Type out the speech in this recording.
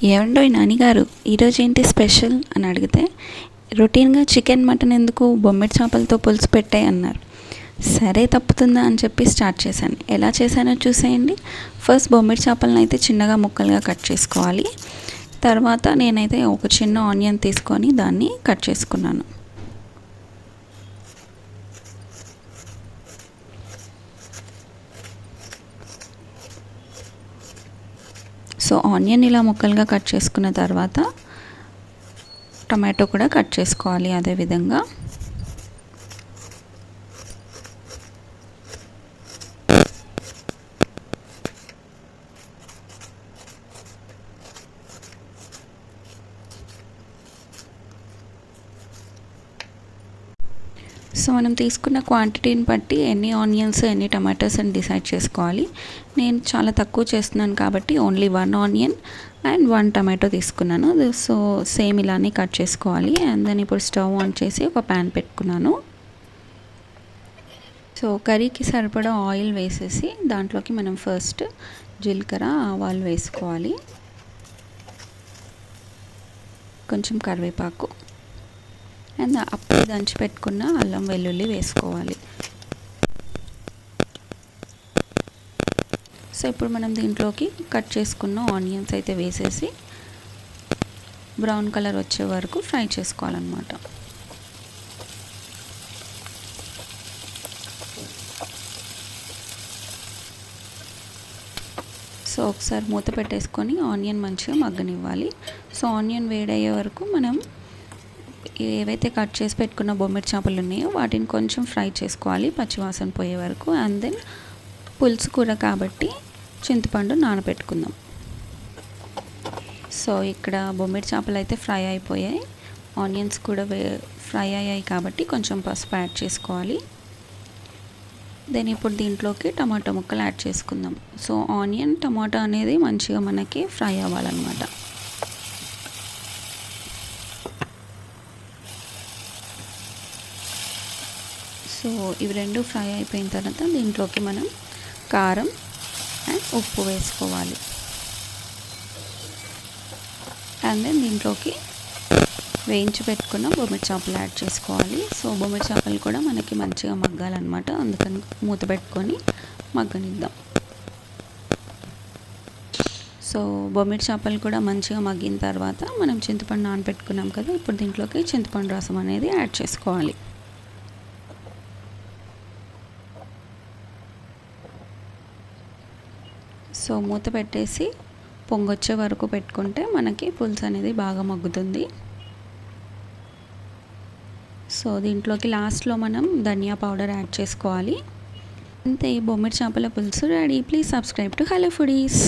ఏవండోయ్ నానిగారు, ఈరోజు ఏంటి స్పెషల్ అని అడిగితే, రొటీన్గా చికెన్ మటన్ ఎందుకు బొమ్మిడి చేపలతో పులుసు పెట్టాయి అన్నారు. సరే తప్పుతుందా అని చెప్పి స్టార్ట్ చేశాను. ఎలా చేశానో చూసేయండి. ఫస్ట్ బొమ్మిడి చేపలను అయితే చిన్నగా ముక్కలుగా కట్ చేసుకోవాలి. తర్వాత నేనైతే ఒక చిన్న ఆనియన్ తీసుకొని దాన్ని కట్ చేసుకున్నాను. సో ఆనియన్ ఇలా ముక్కలుగా కట్ చేసుకున్న తర్వాత టమాటో కూడా కట్ చేసుకోవాలి అదేవిధంగా. సో మనం తీసుకున్న క్వాంటిటీని బట్టి ఎన్ని ఆనియన్స్ ఎన్ని టమాటోస్ అని డిసైడ్ చేసుకోవాలి. నేను చాలా తక్కువ చేస్తున్నాను కాబట్టి ఓన్లీ 1 ఆనియన్ అండ్ 1 టమాటో తీసుకున్నాను. సో సేమ్ ఇలానే కట్ చేసుకోవాలి. అండ్ దెన్ ఇప్పుడు స్టవ్ ఆన్ చేసి ఒక ప్యాన్ పెట్టుకున్నాను. సో కర్రీకి సరిపడా ఆయిల్ వేసేసి దాంట్లోకి మనం ఫస్ట్ జీలకర్ర ఆవాలు వేసుకోవాలి, కొంచెం కరివేపాకు అండ్ అప్పుడు దంచి పెట్టుకున్న అల్లం వెల్లుల్లి వేసుకోవాలి. సో ఇప్పుడు మనం దీంట్లోకి కట్ చేసుకున్న ఆనియన్స్ అయితే వేసేసి బ్రౌన్ కలర్ వచ్చే వరకు ఫ్రై చేసుకోవాలన్నమాట. సో ఒకసారి మూత పెట్టేసుకొని ఆనియన్ మంచిగా మగ్గనివ్వాలి. సో ఆనియన్ వేడయ్యే వరకు మనం ఏవైతే కట్ చేసి పెట్టుకున్న బొమ్మిడి చేపలు ఉన్నాయో వాటిని కొంచెం ఫ్రై చేసుకోవాలి పచ్చివాసన పోయే వరకు. అండ్ దెన్ పులుసు కూర కాబట్టి చింతపండు నానబెట్టుకుందాం. సో ఇక్కడ బొమ్మిడి చేపలు అయితే ఫ్రై అయిపోయాయి, ఆనియన్స్ కూడా ఫ్రై అయ్యాయి కాబట్టి కొంచెం పసుపు యాడ్ చేసుకోవాలి. దెన్ ఇప్పుడు దీంట్లోకి టమాటో ముక్కలు యాడ్ చేసుకుందాం. సో ఆనియన్ టమాటో అనేది మంచిగా మనకి ఫ్రై అవ్వాలన్నమాట. సో ఇవి రెండు ఫ్రై అయిపోయిన తర్వాత దీంట్లోకి మనం కారం అండ్ ఉప్పు వేసుకోవాలి. అండ్ దెన్ దీంట్లోకి వేయించి పెట్టుకున్న బొమ్మిడి చేపలు యాడ్ చేసుకోవాలి. సో బొమ్మిడి చేపలు కూడా మనకి మంచిగా మగ్గాలన్నమాట, అందుకని మూత పెట్టుకొని మగ్గనిద్దాం. సో బొమ్మిడి చేపలు కూడా మంచిగా మగ్గిన తర్వాత మనం చింతపండు నానబెట్టుకున్నాం కదా, ఇప్పుడు దీంట్లోకి చింతపండు రసం అనేది యాడ్ చేసుకోవాలి. సో మూత పెట్టేసి పొంగొచ్చే వరకు పెట్టుకుంటే మనకి పులుసు అనేది బాగా మగ్గుతుంది. సో దీంట్లోకి లాస్ట్లో మనం ధనియా పౌడర్ యాడ్ చేసుకోవాలి. అంతే, బొమ్మిడి చేపల పులుసు ready. Please subscribe to hello foodies.